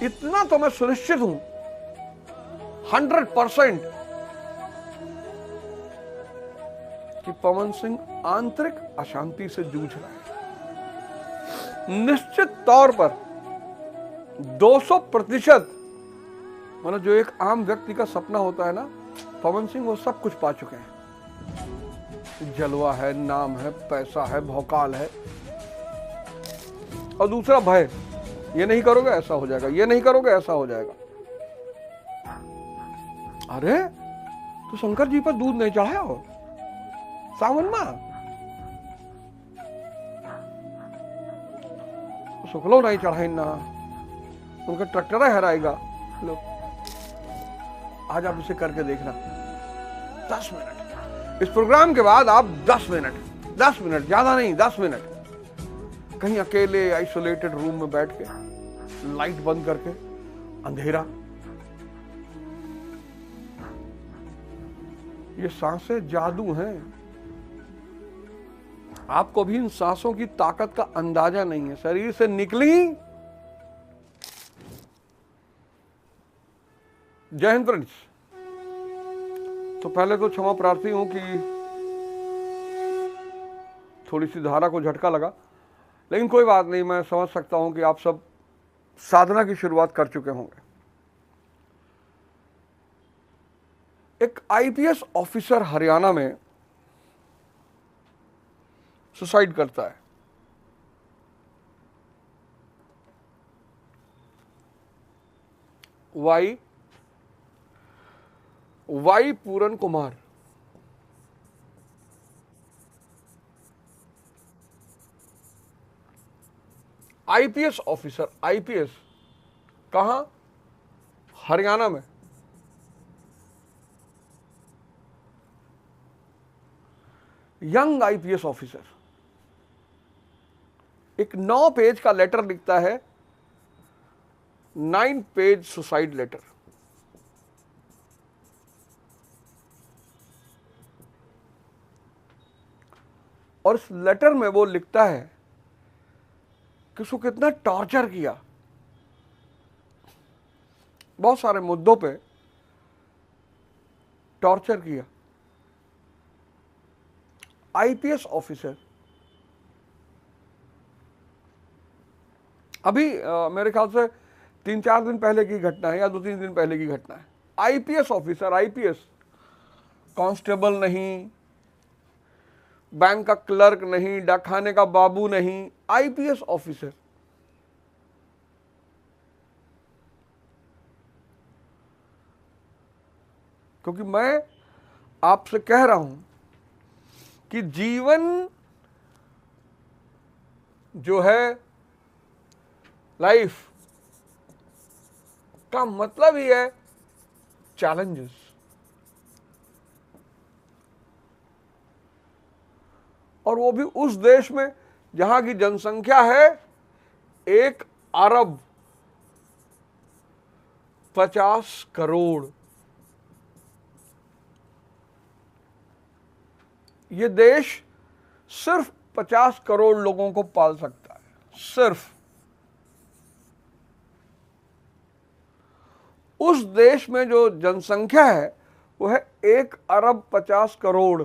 इतना तो मैं सुनिश्चित हूं 100% कि पवन सिंह आंतरिक अशांति से जूझ रहा है। निश्चित तौर पर 200%, मतलब जो एक आम व्यक्ति का सपना होता है ना, पवन सिंह वो सब कुछ पा चुके हैं। जलवा है, नाम है, पैसा है, भौकाल है, और दूसरा भय, ये नहीं करोगे ऐसा हो जाएगा, ये नहीं करोगे ऐसा हो जाएगा। अरे तो शंकर जी पर दूध नहीं चढ़ाया हो सावन में, शुक्लो नहीं चढ़ाई ना, उनका ट्रैक्टर हराएगा। लो आज आप इसे करके देखना 10 मिनट। इस प्रोग्राम के बाद आप 10 मिनट, ज्यादा नहीं, 10 मिनट कहीं अकेले आइसोलेटेड रूम में बैठ के लाइट बंद करके, अंधेरा, ये सांसें जादू हैं। आपको भी इन सांसों की ताकत का अंदाजा नहीं है। शरीर से निकली, जय हिंद फ्रेंड्स। तो पहले तो क्षमा प्रार्थी हूं कि थोड़ी सी धारा को झटका लगा, लेकिन कोई बात नहीं, मैं समझ सकता हूं कि आप सब साधना की शुरुआत कर चुके होंगे। एक आईपीएस ऑफिसर हरियाणा में सुसाइड करता है। वाई पूरन कुमार। आईपीएस ऑफिसर, आईपीएस कहां? हरियाणा में। यंग आईपीएस ऑफिसर एक 9 पेज का लेटर लिखता है, 9 पेज सुसाइड लेटर। और इस लेटर में वो लिखता है कि उसको कितना टॉर्चर किया, बहुत सारे मुद्दों पे टॉर्चर किया। आईपीएस ऑफिसर, अभी मेरे ख्याल से 3-4 दिन पहले की घटना है या 2-3 दिन पहले की घटना है। आईपीएस ऑफिसर, आईपीएस, कांस्टेबल नहीं, बैंक का क्लर्क नहीं, डाकखाने का बाबू नहीं, आईपीएस ऑफिसर। क्योंकि मैं आपसे कह रहा हूं कि जीवन जो है, लाइफ का मतलब ही है चैलेंजेस। और वो भी उस देश में जहां की जनसंख्या है 1 अरब 50 करोड़। ये देश सिर्फ 50 करोड़ लोगों को पाल सकता है, सिर्फ। उस देश में जो जनसंख्या है वो है 1 अरब 50 करोड़।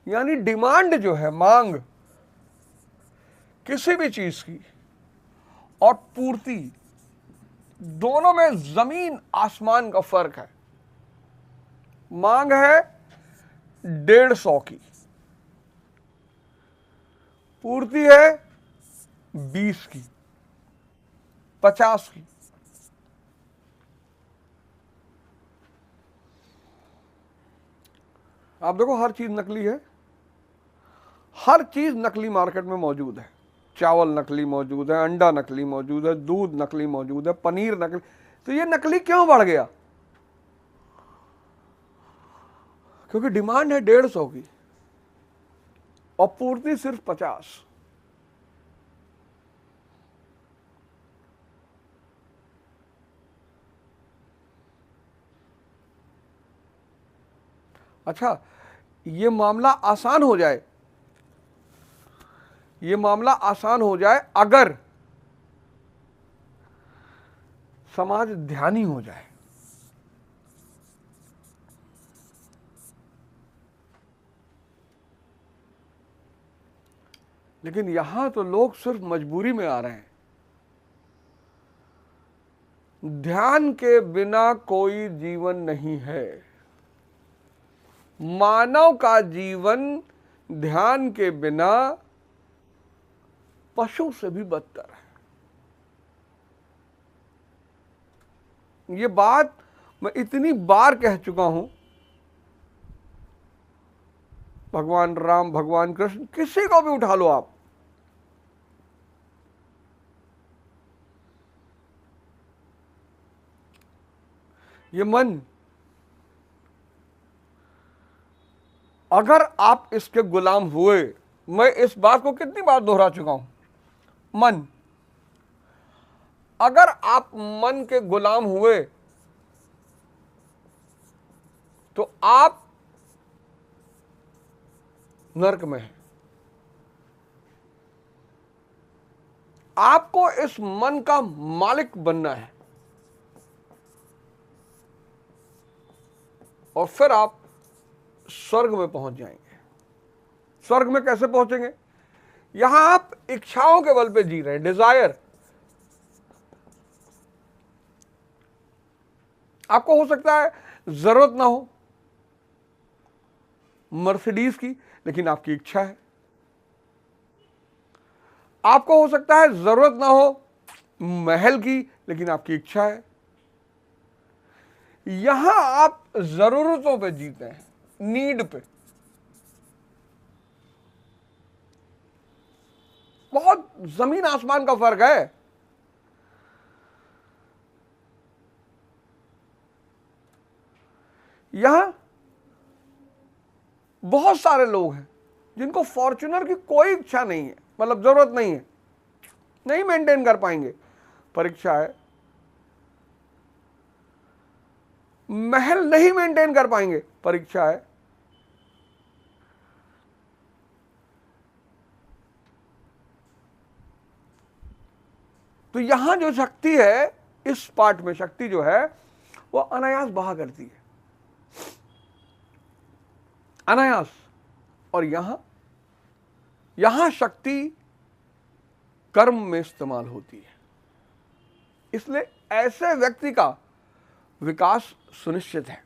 यानी डिमांड जो है, मांग किसी भी चीज की, और पूर्ति, दोनों में जमीन आसमान का फर्क है। मांग है 150 की, पूर्ति है 20 की, 50 की। आप देखो, हर चीज नकली है, हर चीज नकली मार्केट में मौजूद है। चावल नकली मौजूद है, अंडा नकली मौजूद है, दूध नकली मौजूद है, पनीर नकली। तो ये नकली क्यों बढ़ गया? क्योंकि डिमांड है 150 की और पूर्ति सिर्फ 50। अच्छा, ये मामला आसान हो जाए, ये मामला आसान हो जाए अगर समाज ध्यानी हो जाए। लेकिन यहां तो लोग सिर्फ मजबूरी में आ रहे हैं। ध्यान के बिना कोई जीवन नहीं है। मानव का जीवन ध्यान के बिना पशु से भी बदतर है। ये बात मैं इतनी बार कह चुका हूं। भगवान राम, भगवान कृष्ण, किसी को भी उठा लो आप, ये मन, अगर आप इसके गुलाम हुए, मैं इस बात को कितनी बार दोहरा चुका हूं, मन, अगर आप मन के गुलाम हुए तो आप नरक में हैं। आपको इस मन का मालिक बनना है और फिर आप स्वर्ग में पहुंच जाएंगे। स्वर्ग में कैसे पहुंचेंगे? यहां आप इच्छाओं के बल पे जी रहे हैं, डिजायर। आपको हो सकता है जरूरत ना हो मर्सिडीज की, लेकिन आपकी इच्छा है। आपको हो सकता है जरूरत ना हो महल की, लेकिन आपकी इच्छा है। यहां आप जरूरतों पे जीते हैं, नीड पे। बहुत जमीन आसमान का फर्क है। यहां बहुत सारे लोग हैं जिनको फॉर्च्यूनर की कोई इच्छा नहीं है, मतलब जरूरत नहीं है, नहीं मेंटेन कर पाएंगे, परीक्षा है। महल नहीं मेंटेन कर पाएंगे, परीक्षा है। तो यहां जो शक्ति है, इस पार्ट में शक्ति जो है वो अनायास बहा करती है, अनायास। और यहां शक्ति कर्म में इस्तेमाल होती है। इसलिए ऐसे व्यक्ति का विकास सुनिश्चित है।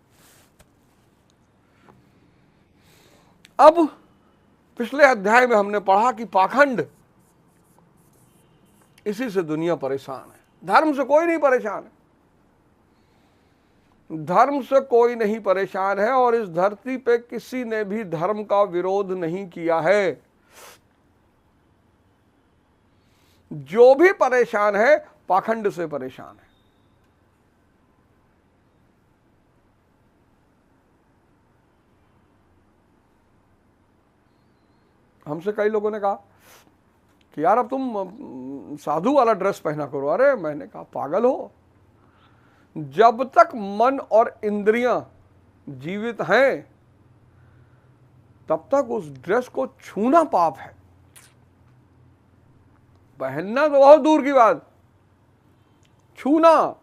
अब पिछले अध्याय में हमने पढ़ा कि पाखंड, इसी से दुनिया परेशान है। धर्म से कोई नहीं परेशान है, धर्म से कोई नहीं परेशान है, और इस धरती पे किसी ने भी धर्म का विरोध नहीं किया है। जो भी परेशान है पाखंड से परेशान है। हमसे कई लोगों ने कहा कि यार अब तुम साधु वाला ड्रेस पहना करो। अरे मैंने कहा पागल हो, जब तक मन और इंद्रियां जीवित हैं तब तक उस ड्रेस को छूना पाप है, पहनना तो बहुत दूर की बात, छूना।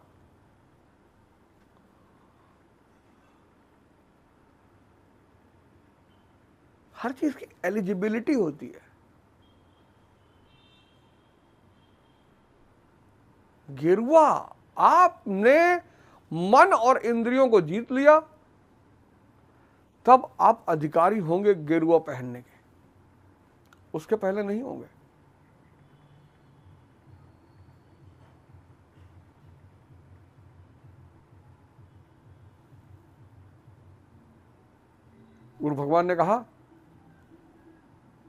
हर चीज की एलिजिबिलिटी होती है। गेरुआ, आपने मन और इंद्रियों को जीत लिया, तब आप अधिकारी होंगे गेरुआ पहनने के, उसके पहले नहीं होंगे। गुरु भगवान ने कहा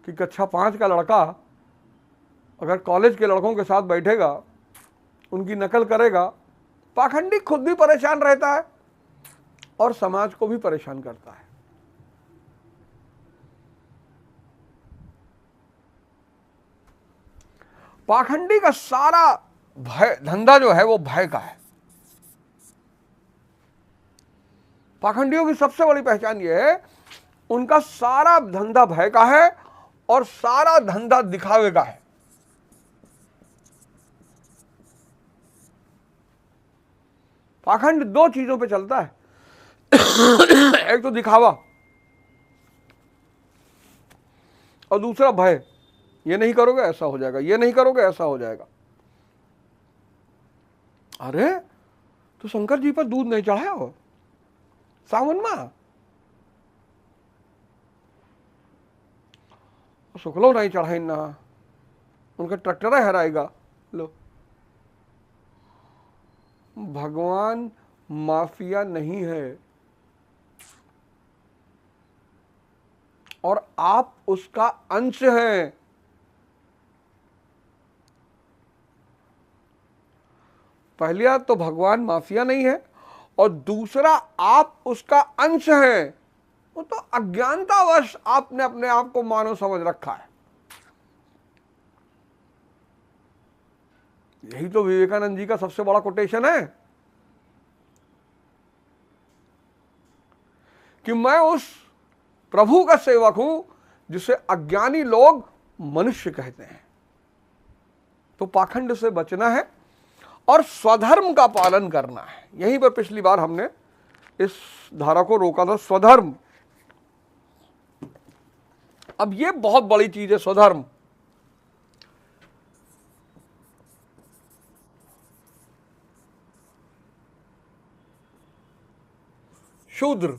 कि कक्षा 5 का लड़का अगर कॉलेज के लड़कों के साथ बैठेगा, उनकी नकल करेगा, पाखंडी खुद भी परेशान रहता है और समाज को भी परेशान करता है। पाखंडी का सारा भय धंधा जो है वो भय का है। पाखंडियों की सबसे बड़ी पहचान ये है, उनका सारा धंधा भय का है और सारा धंधा दिखावे का है। पाखंड दो चीजों पे चलता है, एक तो दिखावा और दूसरा भय। ये नहीं करोगे ऐसा हो जाएगा, ये नहीं करोगे ऐसा हो जाएगा। अरे तो शंकर जी पर दूध नहीं चढ़ाया हो सावन में, शुक्लो नहीं चढ़ाई ना, उनका ट्रैक्टर हराएगा। लो, भगवान माफिया नहीं है और आप उसका अंश हैं। पहली बात तो भगवान माफिया नहीं है और दूसरा आप उसका अंश हैं। वो तो अज्ञानतावश आपने अपने आप को मानव समझ रखा है। यही तो विवेकानंद जी का सबसे बड़ा कोटेशन है कि मैं उस प्रभु का सेवक हूं जिसे अज्ञानी लोग मनुष्य कहते हैं। तो पाखंड से बचना है और स्वधर्म का पालन करना है। यहीं पर पिछली बार हमने इस धारा को रोका था, स्वधर्म। अब ये बहुत बड़ी चीज है स्वधर्म। शूद्र,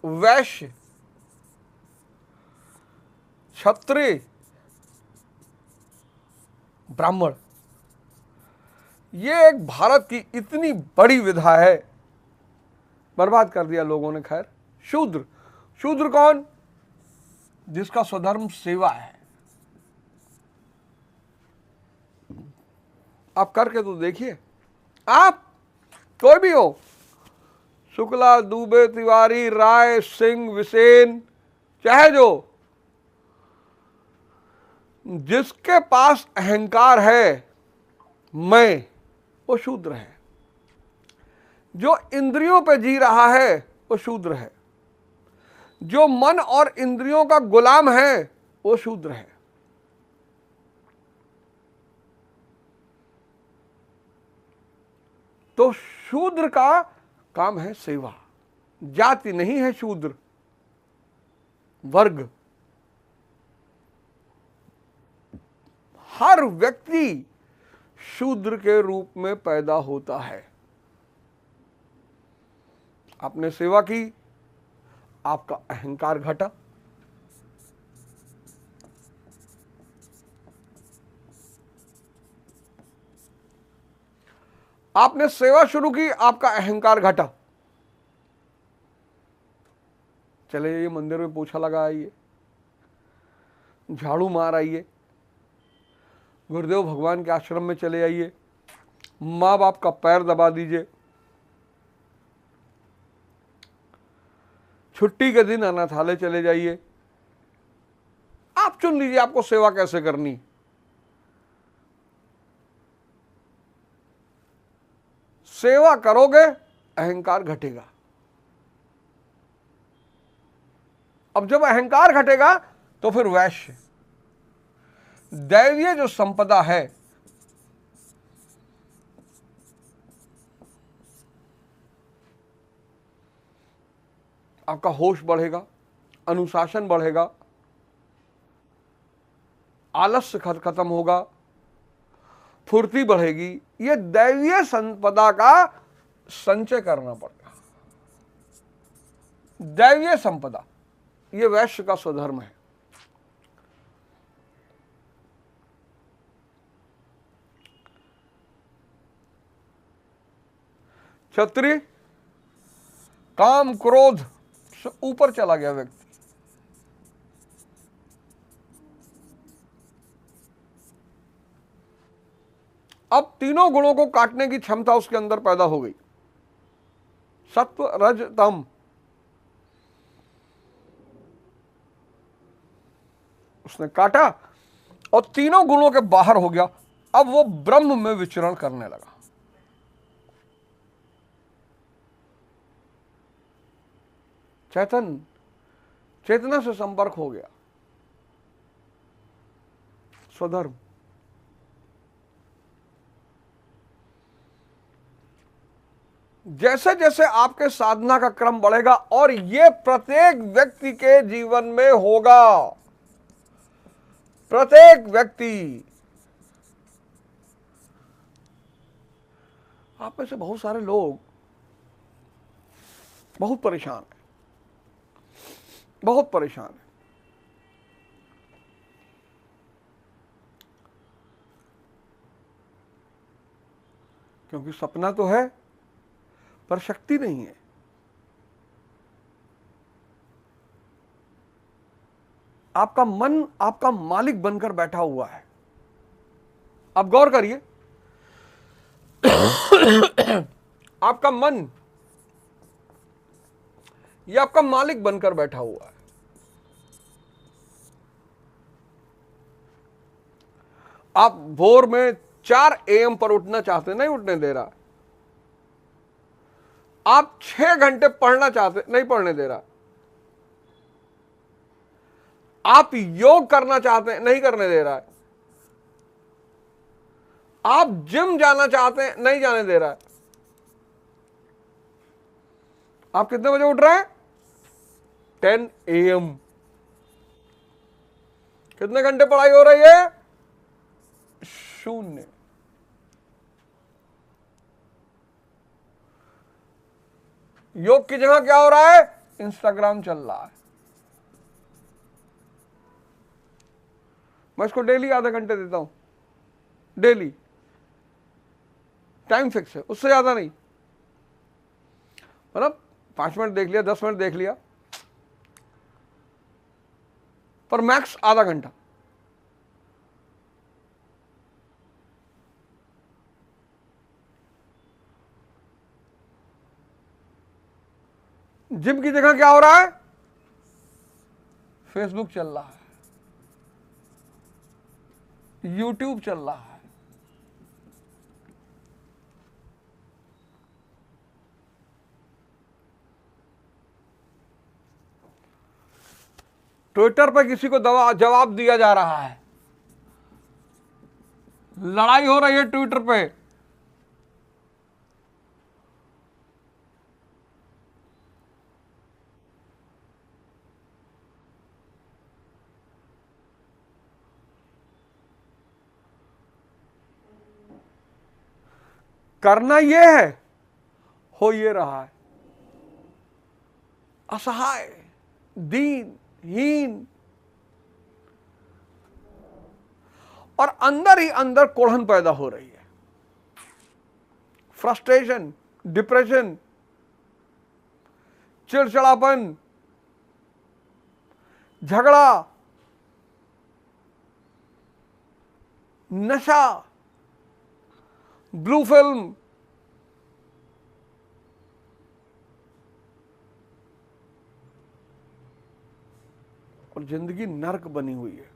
वैश्य, क्षत्रिय, ब्राह्मण, ये एक भारत की इतनी बड़ी विधा है, बर्बाद कर दिया लोगों ने। खैर, शूद्र, शूद्र कौन? जिसका स्वधर्म सेवा है। आप करके तो देखिए, आप कोई भी हो, शुक्ला, दुबे, तिवारी, राय, सिंह, विसेन, चाहे जो, जिसके पास अहंकार है मैं, वो शूद्र है। जो इंद्रियों पे जी रहा है वो शूद्र है। जो मन और इंद्रियों का गुलाम है वो शूद्र है। तो शूद्र का काम है सेवा। जाति नहीं है शूद्र, वर्ग। हर व्यक्ति शूद्र के रूप में पैदा होता है। आपने सेवा की, आपका अहंकार घटा, आपने सेवा शुरू की, आपका अहंकार घटा। चले जाइए मंदिर में, पोछा लगा आइए, झाड़ू मार आइए, गुरुदेव भगवान के आश्रम में चले आइए, माँ बाप का पैर दबा दीजिए, छुट्टी के दिन अनाथालय चले जाइए। आप चुन लीजिए आपको सेवा कैसे करनी। सेवा करोगे अहंकार घटेगा। अब जब अहंकार घटेगा तो फिर वैश्य, दैवीय जो संपदा है, आपका होश बढ़ेगा, अनुशासन बढ़ेगा, आलस्य खत्म होगा, फुर्ती बढ़ेगी। ये दैवीय संपदा का संचय करना पड़ेगा। दैवीय संपदा, ये वैश्य का स्वधर्म है। क्षत्रिय, काम क्रोध से ऊपर चला गया व्यक्ति। अब तीनों गुणों को काटने की क्षमता उसके अंदर पैदा हो गई, सत्व, रज, तम। उसने काटा और तीनों गुणों के बाहर हो गया। अब वो ब्रह्म में विचरण करने लगा। चैतन्य, चेतना से संपर्क हो गया। स्वधर्म। जैसे जैसे आपके साधना का क्रम बढ़ेगा, और ये प्रत्येक व्यक्ति के जीवन में होगा, प्रत्येक व्यक्ति। आप में से बहुत सारे लोग बहुत परेशान हैं, बहुत परेशान हैं। क्योंकि सपना तो है पर शक्ति नहीं है। आपका मन आपका मालिक बनकर बैठा हुआ है। आप गौर करिए, आपका मन ये आपका मालिक बनकर बैठा हुआ है। आप भोर में 4 AM पर उठना चाहते, नहीं उठने दे रहा। आप 6 घंटे पढ़ना चाहते, नहीं पढ़ने दे रहा। आप योग करना चाहते हैं, नहीं करने दे रहा है। आप जिम जाना चाहते हैं, नहीं जाने दे रहा है। आप कितने बजे उठ रहे हैं? 10 AM। कितने घंटे पढ़ाई हो रही है? 0। योग की जगह क्या हो रहा है? इंस्टाग्राम चल रहा है। मैं इसको डेली आधे घंटे देता हूं, डेली। टाइम फिक्स है, उससे ज्यादा नहीं। मतलब 5 मिनट देख लिया, 10 मिनट देख लिया, पर मैक्स आधा घंटा। जिम की जगह क्या हो रहा है? फेसबुक चल रहा है, यूट्यूब चल रहा है। ट्विटर पर किसी को जवाब दिया जा रहा है। लड़ाई हो रही है ट्विटर पे। करना ये है, हो ये रहा है। असहाय, दीनहीन, और अंदर ही अंदर कोढ़न पैदा हो रही है। फ्रस्ट्रेशन, डिप्रेशन, चिड़चिड़ापन, झगड़ा, नशा, ब्लू फिल्म, और जिंदगी नर्क बनी हुई है।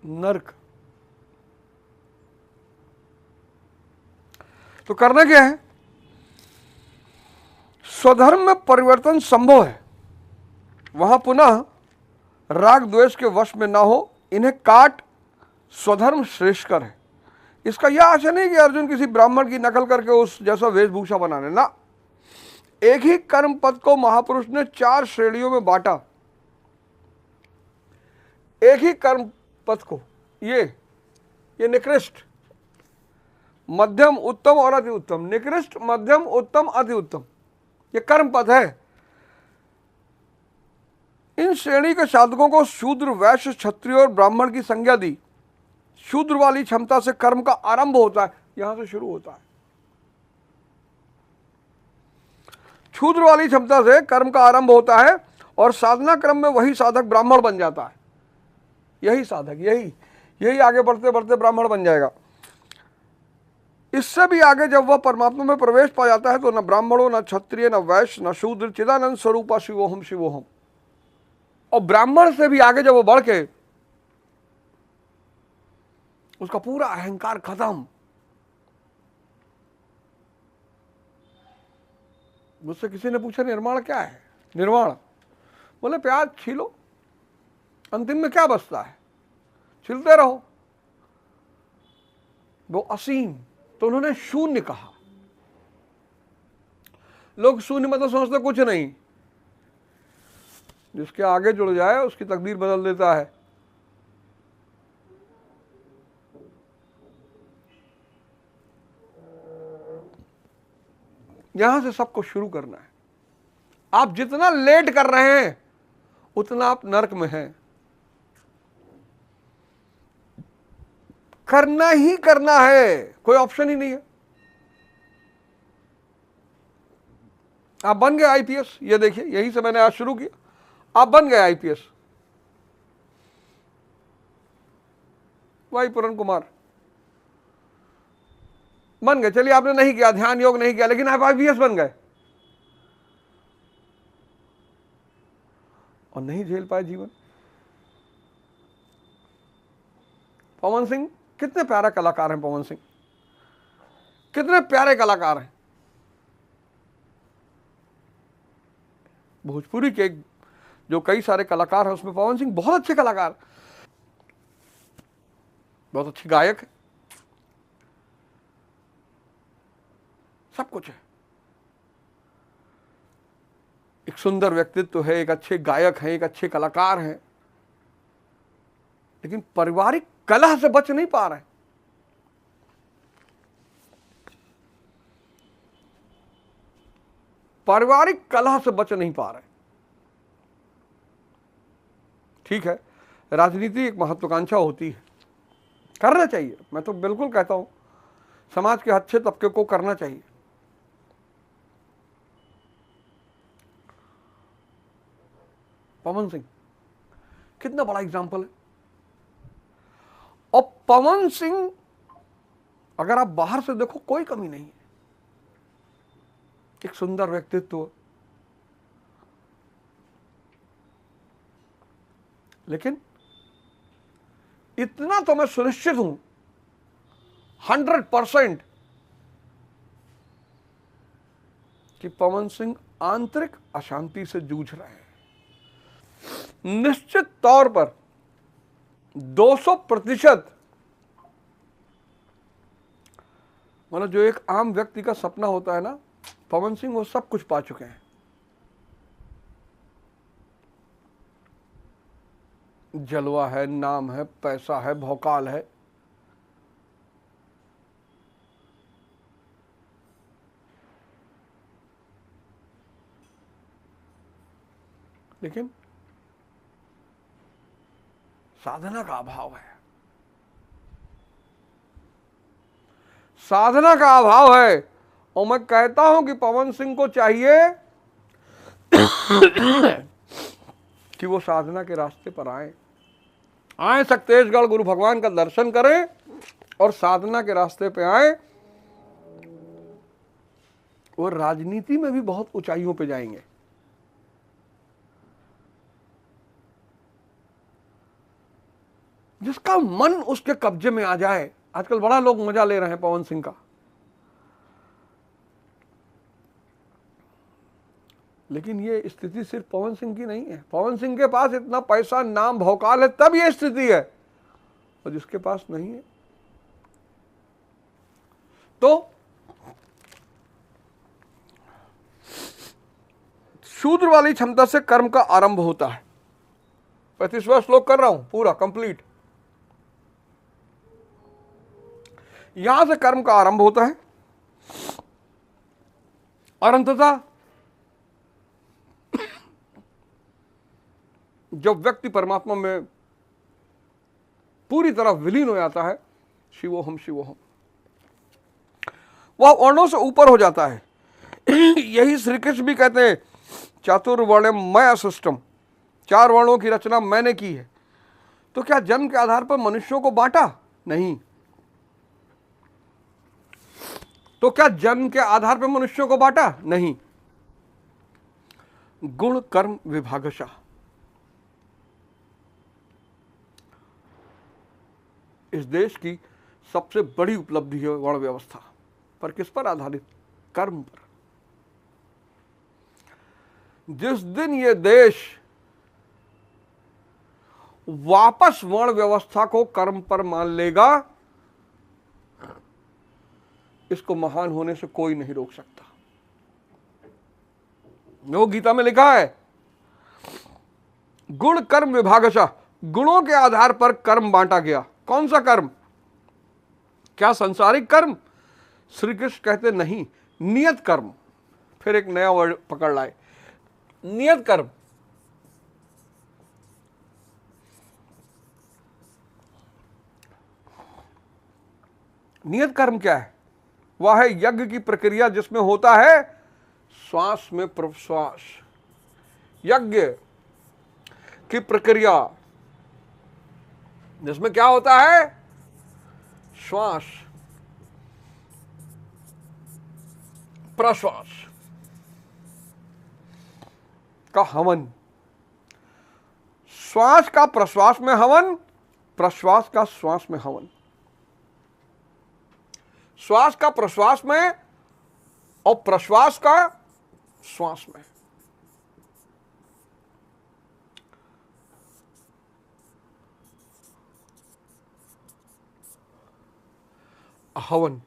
नर्क। तो करना क्या है? स्वधर्म में परिवर्तन संभव है। वहां पुनः राग द्वेष के वश में ना हो, इन्हें काट स्वधर्म श्रेष्ठकर है। इसका यह आशय नहीं कि अर्जुन किसी ब्राह्मण की नकल करके उस जैसा वेशभूषा बनाने ना। एक ही कर्म पद को महापुरुष ने 4 श्रेणियों में बांटा। एक ही कर्म पद को, ये निकृष्ट, मध्यम, उत्तम और अति उत्तम। निकृष्ट, मध्यम, उत्तम, अति उत्तम, ये कर्म पद है। इन श्रेणी के साधकों को शूद्र, वैश्य, क्षत्रिय और ब्राह्मण की संज्ञा दी। शूद्र वाली क्षमता से कर्म का आरंभ होता है, यहां से शुरू होता है। शूद्र वाली क्षमता से कर्म का आरंभ होता है और साधना क्रम में वही साधक ब्राह्मण बन जाता है। यही साधक, यही आगे बढ़ते बढ़ते ब्राह्मण बन जाएगा। इससे भी आगे जब वह परमात्मा में प्रवेश पा जाता है तो न ब्राह्मणों, न क्षत्रिय, न वैश्य, न शूद्र, चिदानंद स्वरूपा शिवोहम शिवोहम। और ब्राह्मण से भी आगे जब वो बढ़ के उसका पूरा अहंकार खत्म। मुझसे किसी ने पूछा निर्माण क्या है? निर्वाण। बोले प्याज छीलो, अंतिम में क्या बचता है, छिलते रहो, वो असीम। तो उन्होंने शून्य कहा। लोग शून्य मतलब समझते कुछ नहीं, जिसके आगे जुड़ जाए उसकी तकदीर बदल देता है। यहां से सबको शुरू करना है। आप जितना लेट कर रहे हैं उतना आप नरक में हैं। करना ही करना है, कोई ऑप्शन ही नहीं है। आप बन गए आईपीएस, ये देखिए यहीं से मैंने आज शुरू किया। आप बन गए आईपीएस, भाई पूरन कुमार बन गए। चलिए आपने नहीं किया, ध्यान योग नहीं किया, लेकिन आप आईपीएस बन गए और नहीं झेल पाए जीवन। पवन सिंह कितने प्यारे कलाकार हैं, पवन सिंह कितने प्यारे कलाकार हैं। भोजपुरी के जो कई सारे कलाकार हैं उसमें पवन सिंह बहुत अच्छे कलाकार, बहुत अच्छे गायक है, सब कुछ है। एक सुंदर व्यक्तित्व है, एक अच्छे गायक हैं, एक अच्छे कलाकार हैं, लेकिन पारिवारिक कलह से बच नहीं पा रहे। पारिवारिक कलह से बच नहीं पा रहे। ठीक है, राजनीति एक महत्वाकांक्षा होती है, करना चाहिए, मैं तो बिल्कुल कहता हूं समाज के अच्छे तबके को करना चाहिए। पवन सिंह कितना बड़ा एग्जाम्पल है। और पवन सिंह अगर आप बाहर से देखो कोई कमी नहीं है, एक सुंदर व्यक्तित्व, लेकिन इतना तो मैं सुनिश्चित हूं 100% कि पवन सिंह आंतरिक अशांति से जूझ रहे हैं। निश्चित तौर पर 200%, मतलब जो एक आम व्यक्ति का सपना होता है ना, पवन सिंह वो सब कुछ पा चुके हैं। जलवा है, नाम है, पैसा है, भौकाल है, लेकिन साधना का अभाव है। साधना का अभाव है। और मैं कहता हूं कि पवन सिंह को चाहिए कि वो साधना के रास्ते पर आए सक्तेशगढ़ गुरु भगवान का दर्शन करें और साधना के रास्ते पे आए। वो राजनीति में भी बहुत ऊंचाइयों पे जाएंगे। जिसका मन उसके कब्जे में आ जाए। आजकल बड़ा लोग मजा ले रहे हैं पवन सिंह का, लेकिन ये स्थिति सिर्फ पवन सिंह की नहीं है। पवन सिंह के पास इतना पैसा, नाम, भौकाल है, तब ये स्थिति है, और जिसके पास नहीं है तो शूद्र वाली क्षमता से कर्म का आरंभ होता है। 35वां श्लोक कर रहा हूं पूरा कंप्लीट। यहां से कर्म का आरंभ होता है और अंततः जब व्यक्ति परमात्मा में पूरी तरह विलीन हो जाता है, शिवोहम शिवोहम, वह वर्णों से ऊपर हो जाता है। यही श्री कृष्ण भी कहते हैं चातुर्वर्ण मया सृष्टम, 4 वर्णों की रचना मैंने की है। तो क्या जन्म के आधार पर मनुष्यों को बांटा? नहीं। तो क्या जन्म के आधार पर मनुष्यों को बांटा? नहीं। गुण कर्म विभागशः, इस देश की सबसे बड़ी उपलब्धि है वर्ण व्यवस्था। पर किस पर आधारित? कर्म पर। जिस दिन ये देश वापस वर्ण व्यवस्था को कर्म पर मान लेगा, इसको महान होने से कोई नहीं रोक सकता। वो गीता में लिखा है, गुण कर्म विभागशः, गुणों के आधार पर कर्म बांटा गया। कौन सा कर्म? क्या संसारिक कर्म? श्री कृष्ण कहते नहीं, नियत कर्म। फिर एक नया वर्ड पकड़ लाए, नियत कर्म। नियत कर्म क्या है? वह है यज्ञ की प्रक्रिया जिसमें होता है श्वास में प्रश्वास। यज्ञ की प्रक्रिया जिसमें क्या होता है? श्वास प्रश्वास का हवन। श्वास का प्रश्वास में हवन, प्रश्वास का श्वास में हवन। श्वास का प्रश्वास में और प्रश्वास का श्वास में। हवन।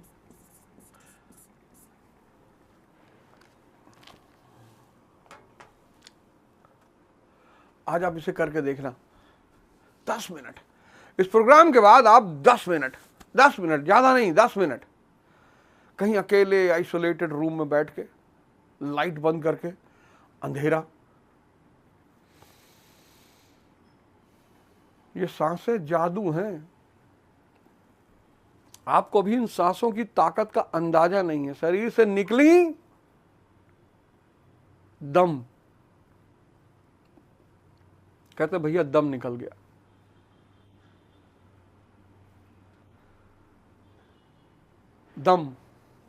आज आप इसे करके देखना 10 मिनट। इस प्रोग्राम के बाद आप 10 मिनट, 10 मिनट, ज्यादा नहीं, 10 मिनट कहीं अकेले आइसोलेटेड रूम में बैठ के, लाइट बंद करके, अंधेरा, ये सांसें जादू हैं। आपको भी इन सांसों की ताकत का अंदाजा नहीं है। शरीर से निकली दम, कहते भैया दम निकल गया। दम,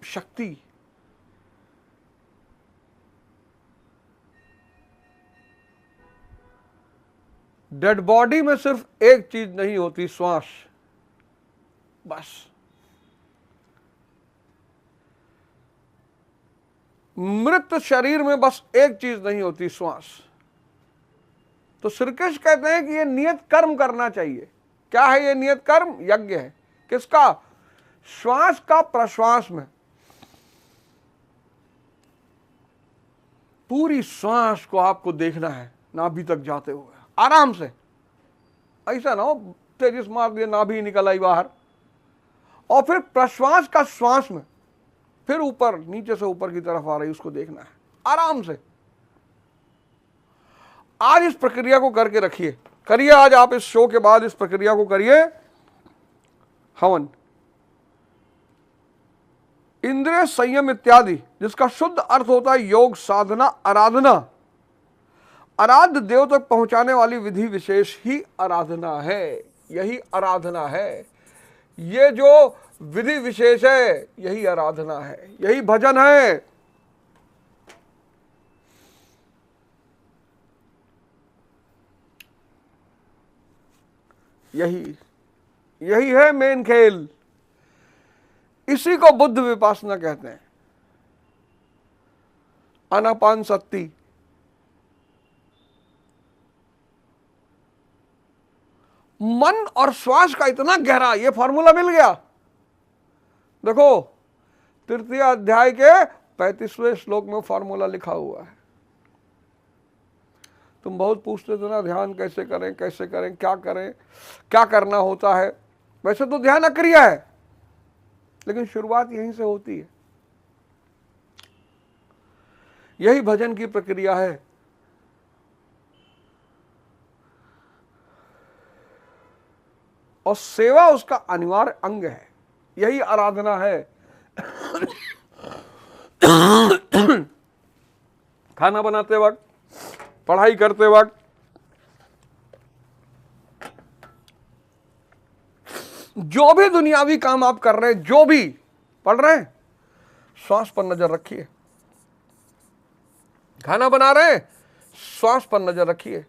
शक्ति। डेड बॉडी में सिर्फ एक चीज नहीं होती, श्वास। बस मृत शरीर में बस एक चीज नहीं होती, श्वास। तो श्री कृष्ण कहते हैं कि ये नियत कर्म करना चाहिए। क्या है ये नियत कर्म? यज्ञ है। किसका? श्वास का प्रश्वास में। पूरी श्वास को आपको देखना है, नाभि तक जाते हुए आराम से। ऐसा ना हो तेजिस मार दिया, नाभि निकल आई बाहर। और फिर प्रश्वास का श्वास में, फिर ऊपर, नीचे से ऊपर की तरफ आ रही, उसको देखना है आराम से। आज इस प्रक्रिया को करके रखिए, करिए। आज आप इस शो के बाद इस प्रक्रिया को करिए। हवन, इंद्रिय संयम इत्यादि, जिसका शुद्ध अर्थ होता है योग, साधना, आराधना। आराध्य देव तक पहुंचाने वाली विधि विशेष ही आराधना है। यही आराधना है। ये जो विधि विशेष है यही आराधना है, यही भजन है। यही है मेन खेल। इसी को बुद्ध विपासना कहते हैं। आनापानसति, मन और श्वास का इतना गहरा, ये फॉर्मूला मिल गया। देखो तृतीय अध्याय के 35वें श्लोक में फॉर्मूला लिखा हुआ है। तुम बहुत पूछते थे ना, ध्यान कैसे करें, कैसे करें, क्या करें, क्या करना होता है। वैसे तो ध्यान अक्रिया है, लेकिन शुरुआत यहीं से होती है। यही भजन की प्रक्रिया है। और सेवा उसका अनिवार्य अंग है। यही आराधना है। खाना बनाते वक्त, पढ़ाई करते वक्त, जो भी दुनियावी काम आप कर रहे हैं, जो भी पढ़ रहे हैं, श्वास पर नजर रखिए। खाना बना रहे हैं, श्वास पर नजर रखिए।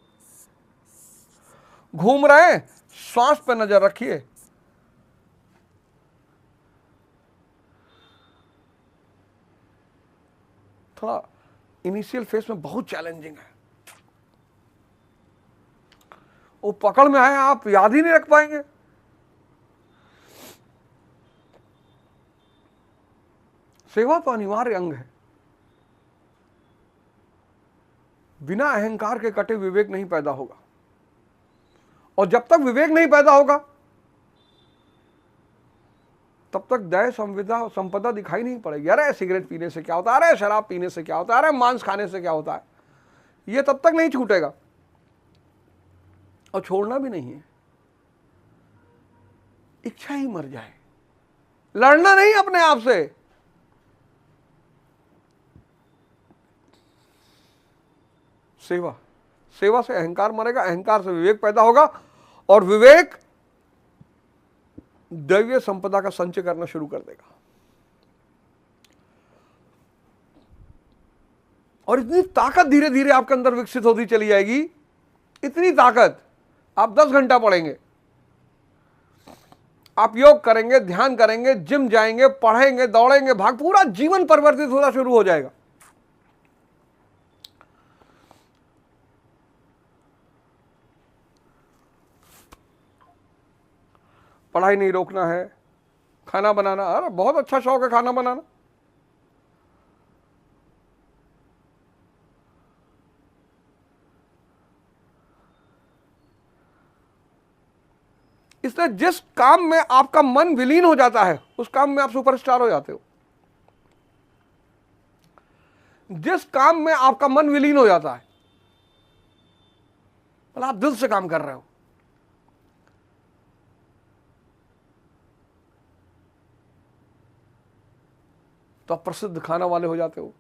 घूम रहे हैं, श्वास पर नजर रखिए। थोड़ा इनिशियल फेज में बहुत चैलेंजिंग है। वो पकड़ में आए, आप याद ही नहीं रख पाएंगे। सेवा तो अनिवार्य अंग है। बिना अहंकार के कटे विवेक नहीं पैदा होगा, और जब तक विवेक नहीं पैदा होगा तब तक दया संविदा संपदा दिखाई नहीं पड़ेगी। अरे सिगरेट पीने से क्या होता है, अरे शराब पीने से क्या होता है, अरे मांस खाने से क्या होता है, ये तब तक नहीं छूटेगा, और छोड़ना भी नहीं है। इच्छा ही मर जाए, लड़ना नहीं अपने आप से। सेवा, सेवा से अहंकार मरेगा, अहंकार से विवेक पैदा होगा, और विवेक दैवीय संपदा का संचय करना शुरू कर देगा। और इतनी ताकत धीरे धीरे आपके अंदर विकसित होती चली जाएगी, इतनी ताकत, आप 10 घंटा पढ़ेंगे, आप योग करेंगे, ध्यान करेंगे, जिम जाएंगे, पढ़ेंगे, दौड़ेंगे, भाग, पूरा जीवन परिवर्तित होना शुरू हो जाएगा। पढ़ाई नहीं रोकना है, खाना बनाना, अरे बहुत अच्छा शौक है खाना बनाना। इसलिए जिस काम में आपका मन विलीन हो जाता है उस काम में आप सुपरस्टार हो जाते हो। जिस काम में आपका मन विलीन हो जाता है, मतलब आप दिल से काम कर रहे हो, तो आप प्रसिद्ध खाना वाले हो जाते हो,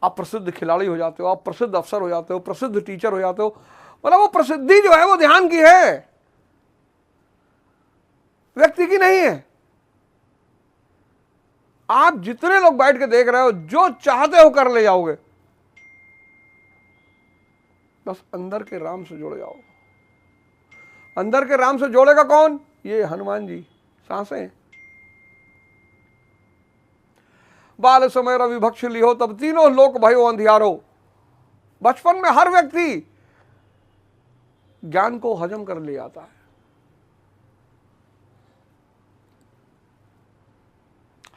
आप प्रसिद्ध खिलाड़ी हो जाते हो, आप प्रसिद्ध अफसर हो जाते हो, प्रसिद्ध टीचर हो जाते हो। मतलब वो प्रसिद्धि जो है वो ध्यान की है, व्यक्ति की नहीं है। आप जितने लोग बैठ के देख रहे हो, जो चाहते हो कर ले जाओगे, बस अंदर के राम से जुड़ जाओ। अंदर के राम से जोड़ेगा कौन? ये हनुमान जी। सांसें, बाल समय रवि भक्ष लियो तब तीनों लोक भयो अंधियारो। बचपन में हर व्यक्ति ज्ञान को हजम कर ले आता है।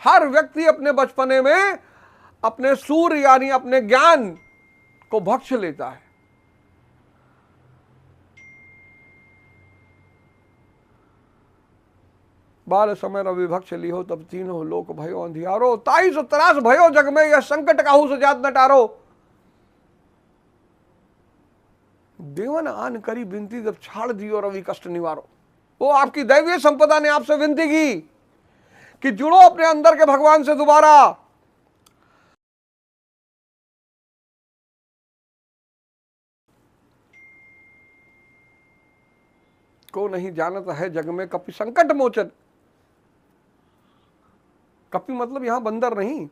हर व्यक्ति अपने बचपने में अपने सूर्य यानी अपने ज्ञान को भक्ष लेता है। बाल समय रवि भक्ष लियो तब तीनों लोक भयो अंधियारो। 23 भयो जग में यह संकट काहू से जात न टारो। देवन आन करी विनती जब छाड़ दियो रवि कष्ट निवारो। वो आपकी दैवीय संपदा ने आपसे विनती की कि जुड़ो अपने अंदर के भगवान से दोबारा। को नहीं जानत है जग में कपि संकट मोचन। कपि मतलब यहां बंदर नहीं,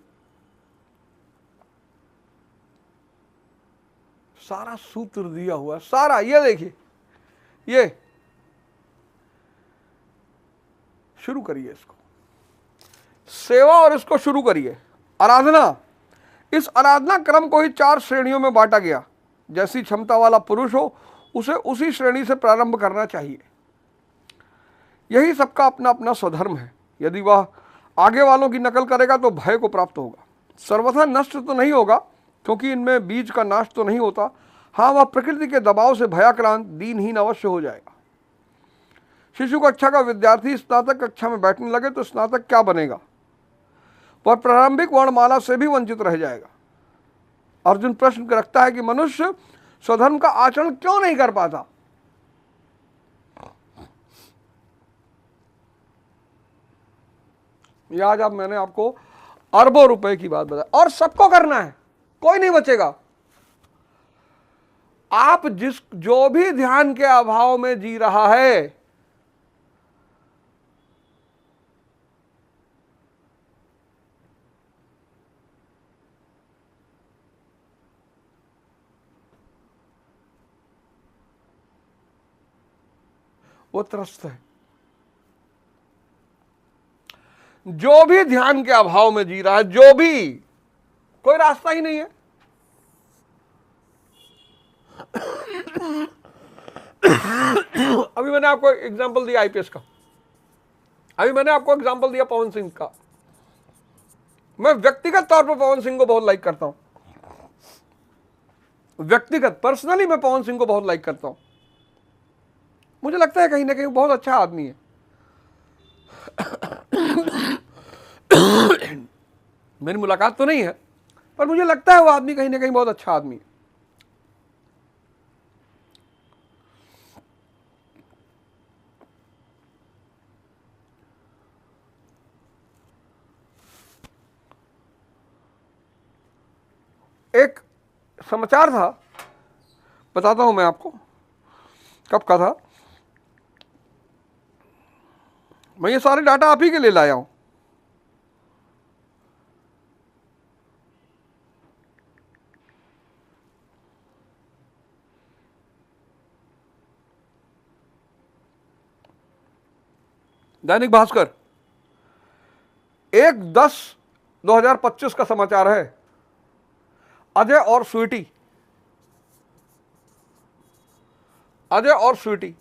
सारा सूत्र दिया हुआ सारा। ये देखिए, ये शुरू करिए इसको, सेवा, और इसको शुरू करिए आराधना। इस आराधना क्रम को ही 4 श्रेणियों में बांटा गया। जैसी क्षमता वाला पुरुष हो उसे उसी श्रेणी से प्रारंभ करना चाहिए। यही सबका अपना अपना स्वधर्म है। यदि वह आगे वालों की नकल करेगा तो भय को प्राप्त होगा। सर्वथा नष्ट तो नहीं होगा, क्योंकि इनमें बीज का नाश तो नहीं होता। हाँ, वह प्रकृति के दबाव से भयाक्रांत दीनहीन अवश्य हो जाएगा। शिशु कक्षा का विद्यार्थी स्नातक कक्षा में बैठने लगे तो स्नातक क्या बनेगा? वह प्रारंभिक वर्णमाला से भी वंचित रह जाएगा। अर्जुन प्रश्न रखता है कि मनुष्य स्वधर्म का आचरण क्यों नहीं कर पाता? यह आज मैंने आपको अरबों रुपए की बात बताई, और सबको करना है, कोई नहीं बचेगा। आप जो भी ध्यान के अभाव में जी रहा है, वो त्रस्त है। जो भी ध्यान के अभाव में जी रहा है, जो भी, कोई रास्ता ही नहीं है। अभी मैंने आपको एग्जांपल दिया आईपीएस का, अभी मैंने आपको एग्जांपल दिया पवन सिंह का। मैं व्यक्तिगत तौर पर पवन सिंह को बहुत लाइक करता हूं, व्यक्तिगत पर्सनली मैं पवन सिंह को बहुत लाइक करता हूं। मुझे लगता है कहीं ना कहीं बहुत अच्छा आदमी है। मेरी मुलाकात तो नहीं है, पर मुझे लगता है वो आदमी कहीं ना कहीं बहुत अच्छा आदमी है। एक समाचार था, बताता हूं मैं आपको, कब का था। मैं ये सारे डाटा आप ही के लिए लाया हूं। दैनिक भास्कर 1/10/2025 का समाचार है। अजय और स्वीटी, अजय और स्वीटी,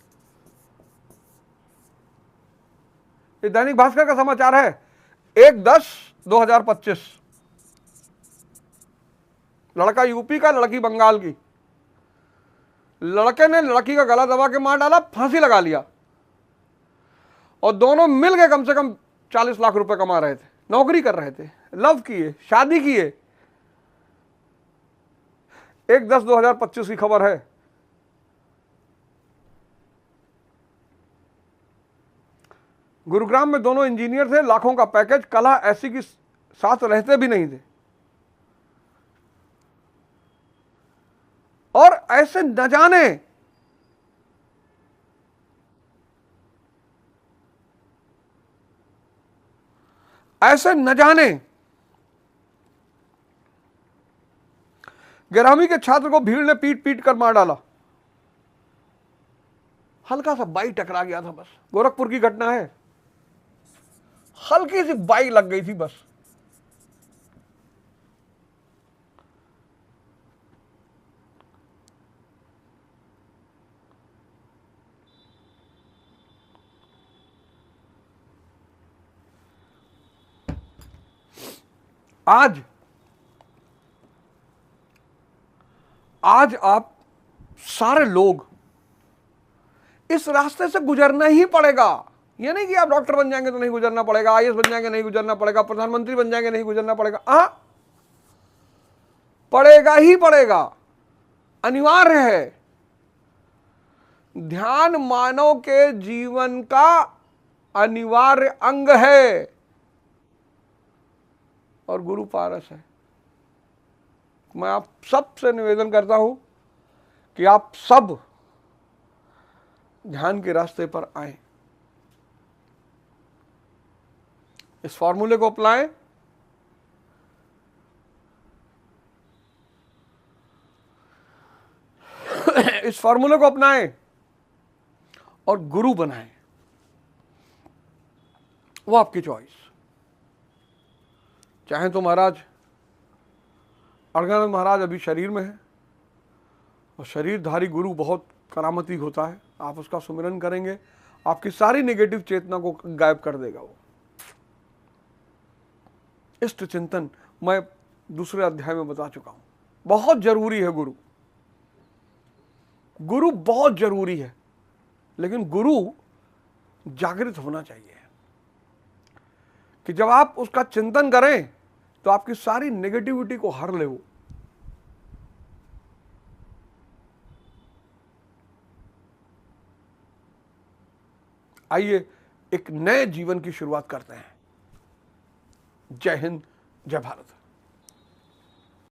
ये दैनिक भास्कर का समाचार है 1/10/2025। लड़का यूपी का, लड़की बंगाल की। लड़के ने लड़की का गला दबा के मार डाला, फांसी लगा लिया, और दोनों मिल के कम से कम 40 लाख रुपए कमा रहे थे, नौकरी कर रहे थे, लव किए, शादी किए। 1/10/2025 की खबर है। गुरुग्राम में दोनों इंजीनियर थे, लाखों का पैकेज, कला ऐसी की साथ रहते भी नहीं थे, और ऐसे न जाने ऐसे न जाने 11वीं के छात्र को भीड़ ने पीट पीट कर मार डाला। हल्का सा बाइक टकरा गया था बस, गोरखपुर की घटना है, हल्की सी बाइक लग गई थी बस। आज आप सारे लोग इस रास्ते से गुजरना ही पड़ेगा। ये नहीं कि आप डॉक्टर बन जाएंगे तो नहीं गुजरना पड़ेगा, आईएएस बन जाएंगे नहीं गुजरना पड़ेगा, प्रधानमंत्री बन जाएंगे नहीं गुजरना पड़ेगा। पड़ेगा ही पड़ेगा, अनिवार्य है। ध्यान मानव के जीवन का अनिवार्य अंग है, और गुरु पारस है। मैं आप सबसे निवेदन करता हूं कि आप सब ध्यान के रास्ते पर आए, इस फॉर्मूले को अपनाएं, इस फॉर्मूले को अपनाएं और गुरु बनाएं। वो आपकी चॉइस। चाहे तो महाराज अर्घानंद महाराज अभी शरीर में है, और शरीरधारी गुरु बहुत करामती होता है। आप उसका सुमिरन करेंगे, आपकी सारी नेगेटिव चेतना को गायब कर देगा वो। इष्ट चिंतन मैं दूसरे अध्याय में बता चुका हूं, बहुत जरूरी है गुरु। गुरु बहुत जरूरी है, लेकिन गुरु जागृत होना चाहिए कि जब आप उसका चिंतन करें तो आपकी सारी नेगेटिविटी को हर ले वो। आइए एक नए जीवन की शुरुआत करते हैं। जय हिंद, जय भारत।